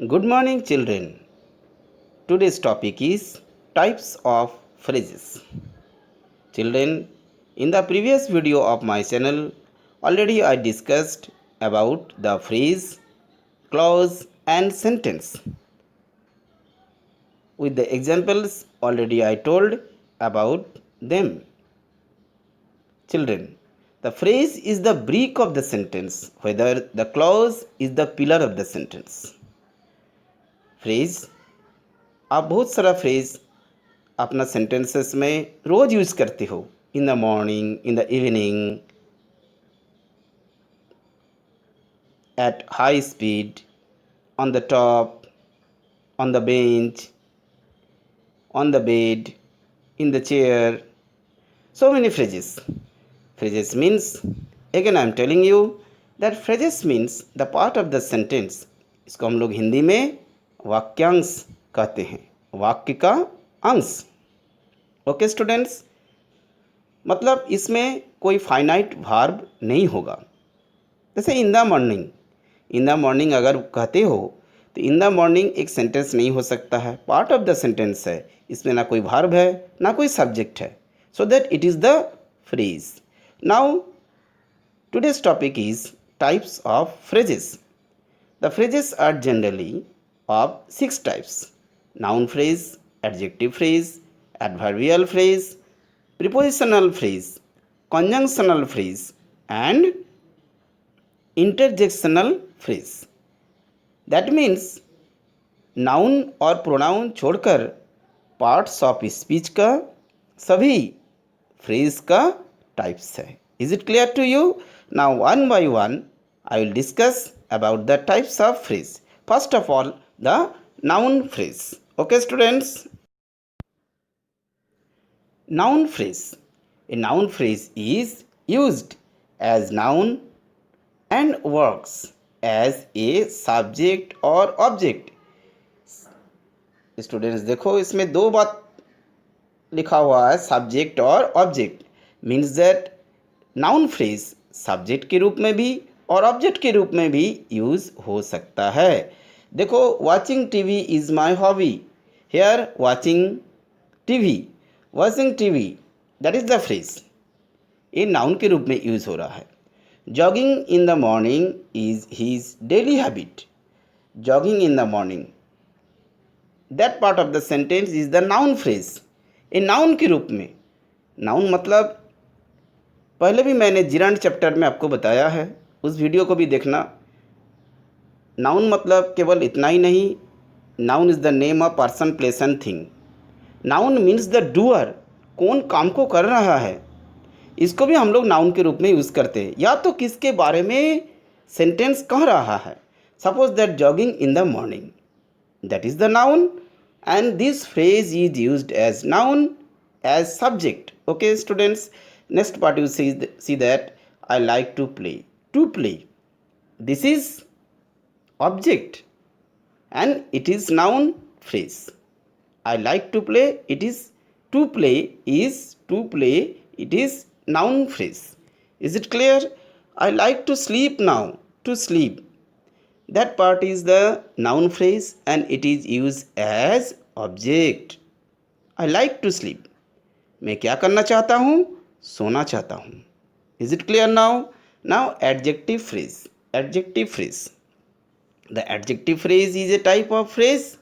Good morning, children. Today's topic is types of phrases. Children, in the previous video of my channel, already I discussed about the phrase, clause, and sentence. With the examples already I told about them. Children, the phrase is the brick of the sentence, whether the clause is the pillar of the sentence. Phrase, आप बहुत सारा phrase अपना sentences में रोज़ use करते हो. इन the morning, in the evening, at high speed, on the top, on the bench, on the bed, in the chair. So many phrases. Phrases means, again I am telling you that phrases means the part of the sentence. इसको हम लोग हिंदी में वाक्यांश कहते हैं, वाक्य का अंश. ओके स्टूडेंट्स, मतलब इसमें कोई फाइनाइट वर्ब नहीं होगा. जैसे इन द मॉर्निंग अगर कहते हो तो इन द मॉर्निंग एक सेंटेंस नहीं हो सकता है, पार्ट ऑफ द सेंटेंस है. इसमें ना कोई वर्ब है ना कोई सब्जेक्ट है, so that it is the phrase. Now today's topic is types of phrases. The phrases are generally of 6 types: noun phrase, adjective phrase, adverbial phrase, prepositional phrase, conjunctional phrase, and interjectional phrase. That means noun और pronoun छोड़कर parts of speech का सभी phrase का types है. Is it clear to you? Now one by one I will discuss about the types of phrase. First of all, the noun phrase. Okay students, noun phrase. A noun phrase is used as noun and works as a subject or object. Students देखो, इसमें दो बात लिखा हुआ है, subject और object. Means that noun phrase subject के रूप में भी और ऑब्जेक्ट के रूप में भी यूज़ हो सकता है. देखो, watching TV is my hobby. Here watching TV that is the phrase. ये नाउन के रूप में यूज़ हो रहा है. Jogging in the morning is his daily habit. Jogging in the morning, that part of the sentence is the noun phrase. ये noun के रूप में. नाउन मतलब पहले भी मैंने जिरांड चैप्टर में आपको बताया है, उस वीडियो को भी देखना. नाउन मतलब केवल इतना ही नहीं. Noun is the name of person, place and thing. Noun means the doer, कौन काम को कर रहा है. इसको भी हम लोग नाउन के रूप में यूज़ करते हैं, या तो किसके बारे में सेंटेंस कह रहा है. Suppose that jogging in the morning, that is the noun, and this phrase is used as noun as subject. Okay students, next part you see that I like to play. This is object and it is noun phrase. I like to play, it is to play, it is noun phrase. Is it clear? I like to sleep now, to sleep, that part is the noun phrase and it is used as object. I like to sleep, मैं क्या करना चाहता हूँ, सोना चाहता हूँ. Is it clear now? Now adjective phrase. The adjective phrase is a type of phrase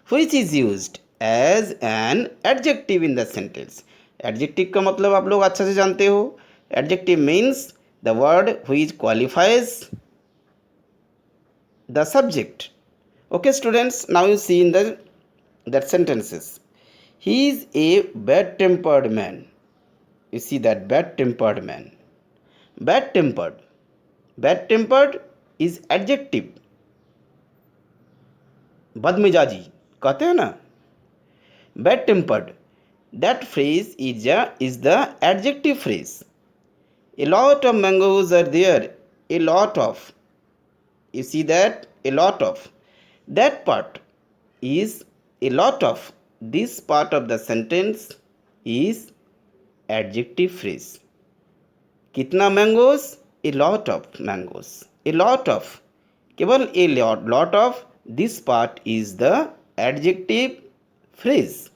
which is used as an adjective in the sentence. Adjective का मतलब आप लोग अच्छे से जानते हो. Adjective means the word which qualifies the subject. Okay students, now you see in that sentences. He is a bad tempered man. You see that bad tempered man. Bad tempered is adjective. बदमिजाजी कहते हैं ना, bad tempered. That phrase is the adjective phrase. A lot of mangoes are there. A lot of, you see that, a lot of, that part is a lot of. This part of the sentence is adjective phrase. कितना mangoes, a lot of mangoes. A lot of, केवल a lot of This part is the adjective phrase.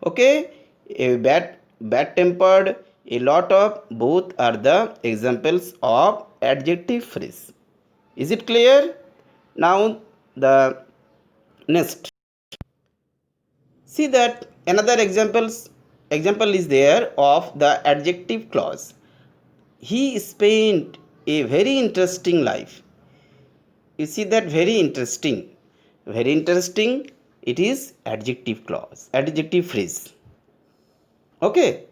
Okay, a bad tempered, a lot of, both are the examples of adjective phrase. Is it clear? Now the next, see that another example is there of the adjective clause. He spent a very interesting life. You see that, very interesting, very interesting, it is adjective clause, adjective phrase. Okay,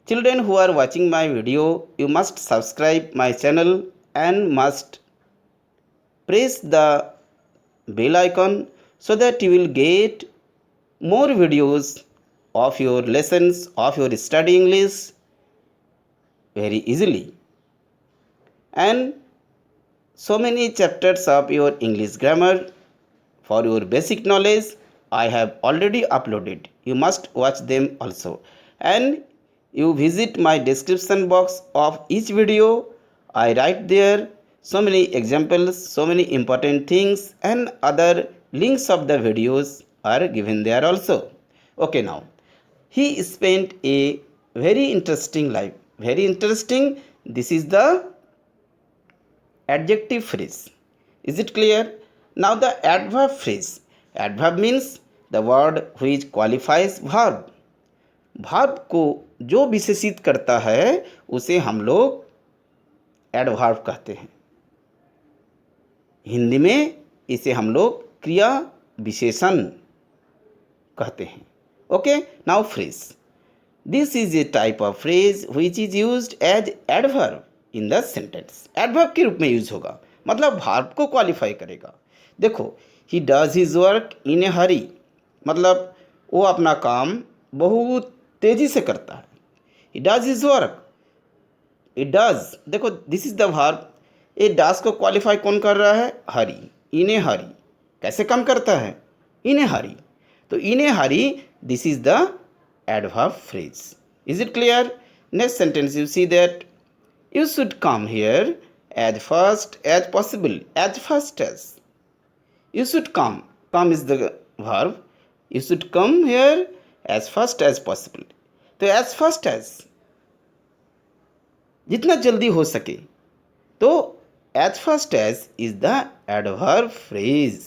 children who are watching my video, you must subscribe my channel and must press the bell icon so that you will get more videos of your lessons of your study English very easily, and so many chapters of your English grammar for your basic knowledge I have already uploaded. You must watch them also, and you visit my description box of each video. I write there so many examples, so many important things, and other links of the videos are given there also. Okay, now he spent a very interesting life. Very interesting, this is the adjective phrase. Is it clear? Now the adverb phrase. Adverb means the word which qualifies verb. verb को जो विशेषित करता है उसे हम लोग adverb कहते हैं। हिंदी में इसे हम लोग क्रिया विशेषण कहते हैं। Okay, now phrase, this is a type of phrase which is used as adverb in the sentence. Adverb के रूप में यूज होगा, मतलब वर्ब को क्वालिफाई करेगा। देखो, he does his work in a hurry, मतलब वो अपना काम बहुत तेजी से करता है। He does his work, it does, देखो this is the verb. A does को क्वालिफाई कौन कर रहा है? हरी, इन ए हरी। कैसे काम करता है? इन ए हरी। तो in a hurry, this is the adverb phrase. Is it clear? Next sentence, you see that you should come here as fast as possible. As fast as, you should come, come is the verb, you should come here as fast as possible. तो as fast as, जितना जल्दी हो सके, तो as fast as is the adverb phrase।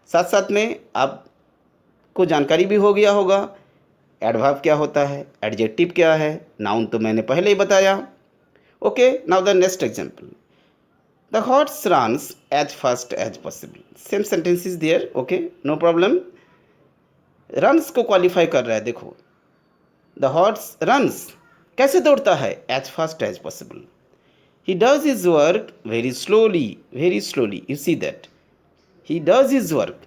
साथ साथ में आपको जानकारी भी हो गया होगा एडवर्ब क्या होता है, एडजेक्टिव क्या है, नाउन तो मैंने पहले ही बताया। Okay, now the next example. The horse runs as fast as possible. Same sentence is there. Okay, no problem. Runs को qualify कर रहा है। देखो, the horse runs, कैसे दौड़ता है? As fast as possible. He does his work very slowly, very slowly. You see that? He does his work.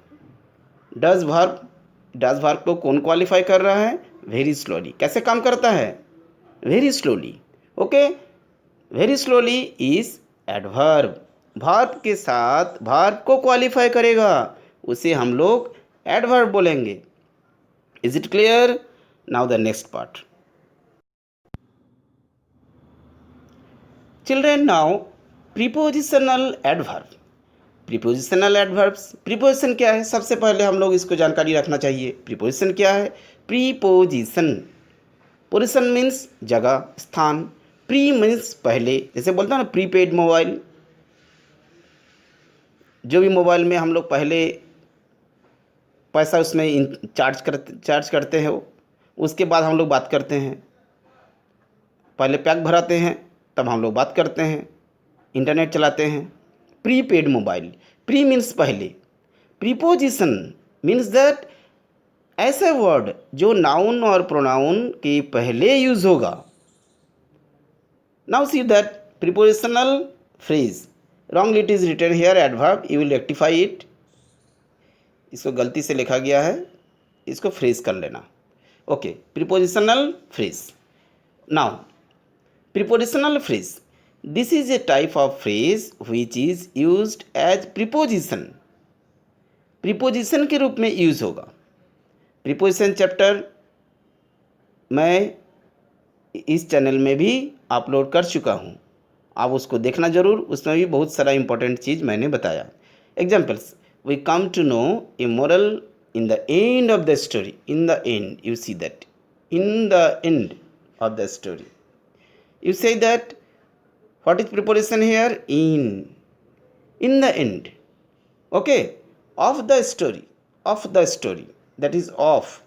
Does verb को कौन qualify कर रहा है? Very slowly. कैसे काम करता है? Very slowly. Okay. Very slowly is adverb. Verb के साथ वर्ब को क्वालिफाई करेगा, उसे हम लोग एडवर्ब बोलेंगे। Is it clear? Now the next part, children. Now prepositional adverb. Prepositional adverbs, preposition क्या है? सबसे पहले हम लोग इसको जानकारी रखना चाहिए। प्रीपोजिशन क्या है? प्रीपोजिशन, पोजिशन मीन्स जगह, स्थान। प्री मीन्स पहले, जैसे बोलता है ना प्रीपेड मोबाइल, जो भी मोबाइल में हम लोग पहले पैसा उसमें चार्ज करते हैं, उसके बाद हम लोग बात करते हैं। पहले पैक भराते हैं, तब हम लोग बात करते हैं, इंटरनेट चलाते हैं। प्रीपेड मोबाइल, प्री मीन्स पहले। प्रीपोजिशन मीन्स दैट ऐसे वर्ड जो नाउन और प्रोनाउन के पहले यूज होगा। Now see that prepositional phrase, wrongly it is written here adverb, you will rectify it। इसको गलती से लिखा गया है, इसको फ्रेज कर लेना। Okay, prepositional phrase। Now prepositional phrase, this is a type of phrase which is used as preposition। preposition के रूप में यूज होगा। preposition चैप्टर मैं इस चैनल में भी अपलोड कर चुका हूँ, आप उसको देखना ज़रूर, उसमें भी बहुत सारा इंपॉर्टेंट चीज़ मैंने बताया। Examples, we come to know a moral in the end of the story. In the end, you see that. In the end of the story. You say that what is preposition here? In. In the end. Okay. Of the story. Of the story. That is of.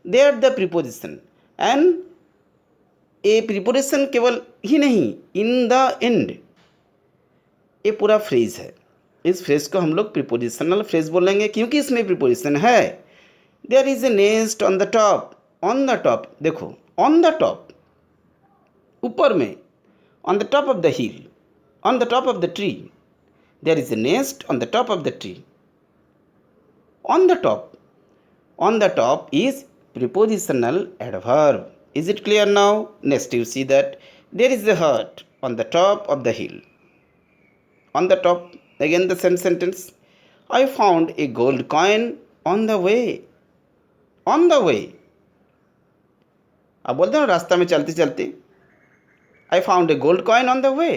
There the preposition. And a preposition केवल ही नहीं, in the end, ये पूरा phrase है. इस phrase को हम लोग prepositional phrase बोलेंगे क्योंकि इसमें प्रीपोजिशन है. There is a nest on the top. On the top, देखो ऑन द टॉप, ऊपर में, on the top of the hill, on the top of the tree. There is a nest on the top of the tree. On the top. On the top is prepositional adverb. Is it clear now? Next you see that there is a hut on the top of the hill. On the top, again the same sentence. I found a gold coin on the way. On the way. अब बोलते हैं रास्ता में चलते चलते. I found a gold coin on the way.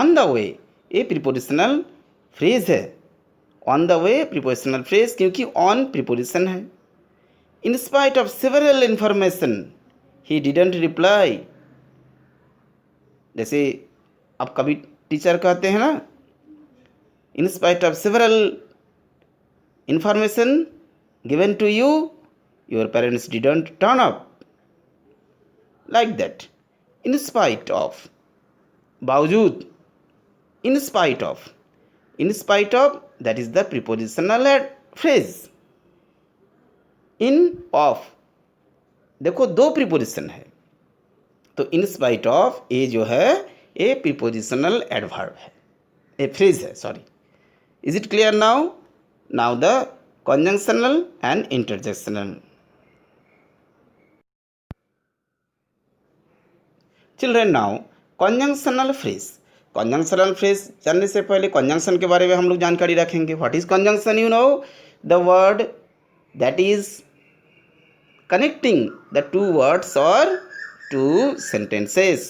On the way ये prepositional phrase है. On the way prepositional phrase क्योंकि on preposition है. In spite of several information, he didn't reply. जैसे आप कभी टीचर कहते हैं ना, in spite of several information given to you, your parents didn't turn up. Like that. In spite of, बावजूद, in spite of. In spite of, that is the prepositional phrase. In of, देखो दो preposition है, तो in spite of ये जो है ये prepositional adverb है, ए फ्रेज है, sorry. Is it clear now? Now the conjunctional and interjectional. Children now conjunctional phrase. Conjunctional phrase जानने से पहले कंजंक्शन के बारे में हम लोग जानकारी रखेंगे. What is conjunction? You know the word that is connecting the two words or two sentences.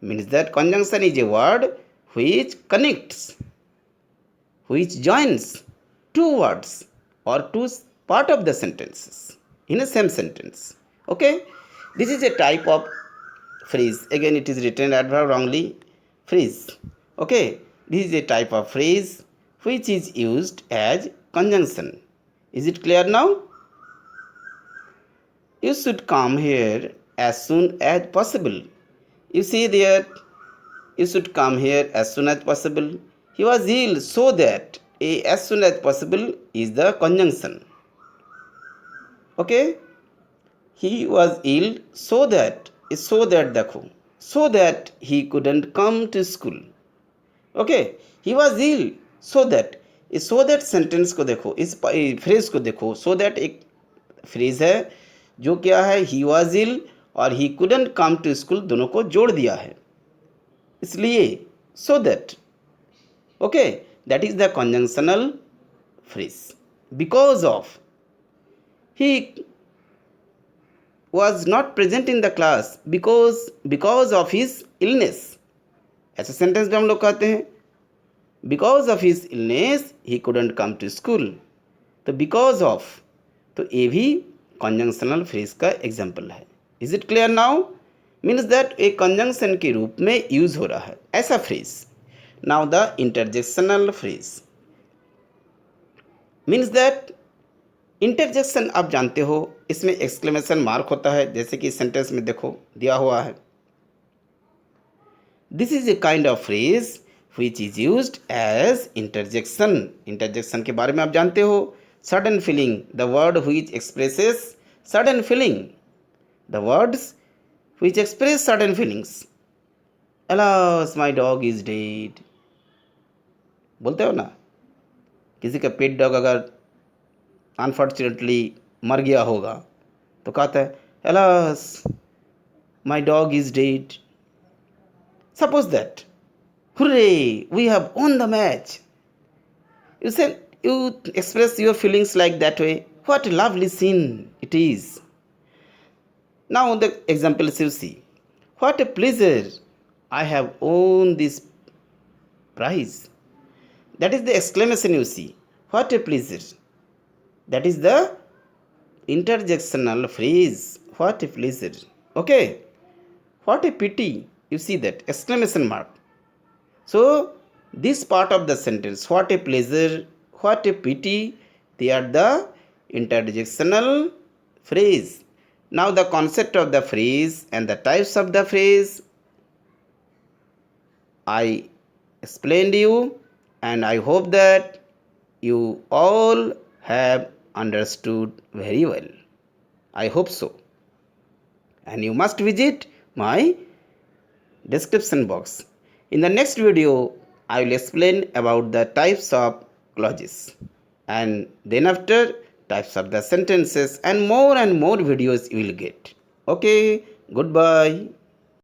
Means that conjunction is a word which connects, which joins two words or two part of the sentences in a same sentence. Okay, this is a type of phrase. Again it is written adverb wrongly. Phrase. Okay, this is a type of phrase which is used as conjunction. Is it clear now? You should come here as soon as possible. You see there, you should come here as soon as possible. He was ill, so that a as soon as possible is the conjunction. Okay? He was ill, so that is so that देखो, so that he couldn't come to school. Okay? He was ill, so that. इस so that sentence को देखो, इस phrase को देखो. So that एक phrase है जो क्या है, ही वॉज इल और he couldn't come to school, दोनों को जोड़ दिया है, इसलिए so that. Okay, that is the conjunctional phrase. Because of, he was not present in the class because of his illness. ऐसे सेंटेंस में हम लोग कहते हैं because of his illness he couldn't come to school. तो because of, तो ये भी conjunctional phrase का example है. Is it clear now? Means that एक conjunction के रूप में use हो रहा है ऐसा phrase. Now the interjectional phrase means that interjection आप जानते हो, इसमें exclamation mark होता है, जैसे कि sentence में देखो दिया हुआ है. This is a kind of phrase which is used as interjection. Interjection के बारे में आप जानते हो. Sudden feeling, the word which expresses sudden feeling. The words which express sudden feelings. Alas, my dog is dead. बोलते हो ना, किसी का पेट डॉग अगर अनफॉर्चुनेटली मर गया होगा तो कहता है alas, my dog is dead. Suppose that, hooray, we have won the match. You say, you express your feelings like that way. What a lovely scene it is. Now the examples you see. What a pleasure, I have won this prize. That is the exclamation you see. What a pleasure. That is the interjectional phrase. What a pleasure. Okay. What a pity. You see that exclamation mark. So this part of the sentence, what a pleasure, what a pity, they are the interjectional phrase. Now the concept of the phrase and the types of the phrase I explained you, and I hope that you all have understood very well. I hope so. And you must visit my description box. In the next video, I will explain about the types of clauses, and then after types of the sentences, and more videos you will get. Okay, goodbye.